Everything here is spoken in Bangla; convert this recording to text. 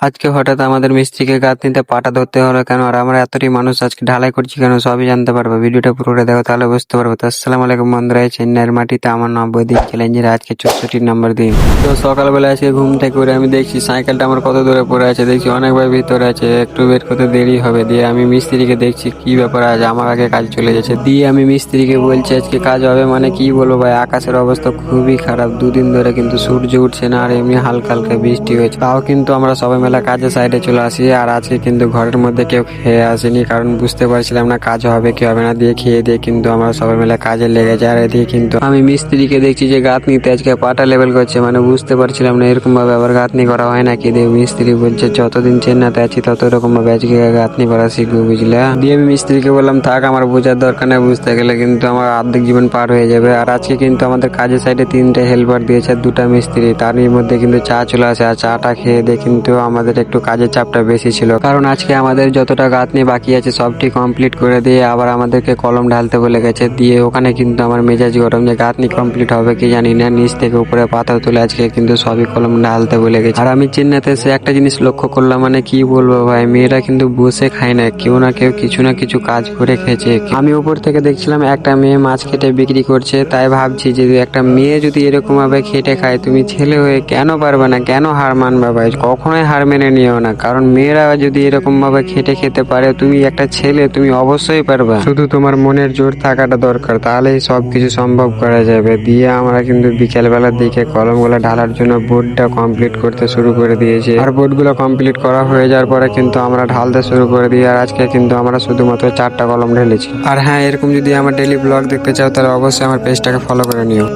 আজকে হঠাৎ আমাদের মিস্ত্রিকে গাঁথনিতে পাটা ধরতে হলো কেন, আর আমরা এতটি মানুষ আজকে ঢালাই করছি কেন, সবই জানতে পারবো। ভিডিওটা পুরোটা দেখো, তাহলে বুঝতে পারবো। তো আসসালামু আলাইকুম বন্ধুরা, এই চেন্নাইয়ের মাটিতে আমার 90 দিন চ্যালেঞ্জের আজকে 64 নম্বর দিন। তো সকালবেলা আজকে ঘুম থেকে উঠে আমি দেখছি সাইকেলটা আমার কত দূরে পড়ে আছে, দেখছি অনেকবার ভিতরে আছে, একটু বের করতে দেরি হবে। দিয়ে আমি মিস্ত্রিকে দেখছি কি ব্যাপার আছে, আমার আগে কাজ চলে যাচ্ছে। দিয়ে আমি মিস্ত্রিকে বলছি আজকে কাজ হবে মানে কি বলবো ভাই, আকাশের অবস্থা খুবই খারাপ। দুদিন ধরে কিন্তু সূর্য উঠছে না, আর এমনি হালকা হালকা বৃষ্টি হয়েছে। তাও কিন্তু আমরা সবাই মেলা কাজের সাইডে চলে আসি। আর আজকে কিন্তু ঘরের মধ্যে কেউ খেয়ে আসেনি, কারণ বুঝতে পারছিলাম না কাজ হবে কি হবে না। দিয়ে খেয়ে দিয়ে কিন্তু আমরা সবাই মিলে কাজে লেগে যাই। আর এদিকে কিন্তু আমি মিস্ত্রিকে দেখছি যে গাঁথনিতে আজকে পাটা লেভেল করছে, মানে বুঝতে পারছিলাম না এরকম ভাবে আবার গাঁথনি করা হয় নাকি। দিয়ে মিস্ত্রি বলছে যতদিন চেন্নাইতে আছি তত রকম ভাবে আজকে গাঁথনি করা শিখবো, বুঝলা। দিয়ে আমি মিস্ত্রিকে বললাম থাক, আমার বোঝার দরকার নেই, বুঝতে গেলে কিন্তু আমার অর্ধেক জীবন পার হয়ে যাবে। আর আজকে কিন্তু আমাদের কাজের সাইডে 3টে হেল্পার দিয়েছে আর 2টা মিস্ত্রি, তার মধ্যে কিন্তু চা চলে আসে। আর চাটা খেয়ে দিয়ে কিন্তু আমাদের একটু কাজের চাপটা বেশি ছিল, কারণ আজকে আমাদের যতটা গাঁথনি বাকি আছে সবটি কমপ্লিট করে দিয়ে আবার আমাদেরকে কলম ঢালতে বলে গেছে। দিয়ে ওখানে কিন্তু আমার মেজাজ গরম যে গাঁথনি কমপ্লিট হবে কি জানি না, নিচ থেকে উপরে পাথর তুলে আজকে কিন্তু সবই কলম ঢালতে বলে গেছে। আর আমি চেন্নাইতে সে একটা জিনিস লক্ষ্য করলাম, মানে কি বলবো ভাই, মেয়েরা কিন্তু বসে খায় না, কেউ না কেউ কিছু না কিছু কাজ করে খেয়েছে। আমি উপর থেকে দেখছিলাম একটা মেয়ে মাছ কেটে বিক্রি করছে, তাই ভাবছি যে একটা মেয়ে যদি এরকম ভাবে খেটে খায়, তুমি ছেলে হয়ে কেন পারবে না, কেন হার মানবে ভাই? কখনোই হার মেনে নিও না, কারণ মেয়েরা যদি এরকম ভাবে খেটে খেতে পারে, তুমি একটা ছেলে, তুমি অবশ্যই পারবে। শুধু তোমার মনের জোর থাকাটা দরকার, তাহলেই সবকিছু সম্ভব করা যাবে। দিয়ে আমরা কিন্তু বিকেল বেলার দিকে কলমগুলো ঢালার জন্য বোর্ডটা কমপ্লিট করতে শুরু করে দিয়েছি। আর বোর্ডগুলো কমপ্লিট করা হয়ে যাওয়ার পরে কিন্তু আমরা ঢালতে শুরু করে দিই। আর আজকে কিন্তু আমরা শুধুমাত্র 4টা কলম ঢেলেছি। আর হ্যাঁ, এরকম যদি আমার ডেইলি ব্লগ দেখতে চাও তাহলে অবশ্যই আমার পেজটাকে ফলো করে নিও।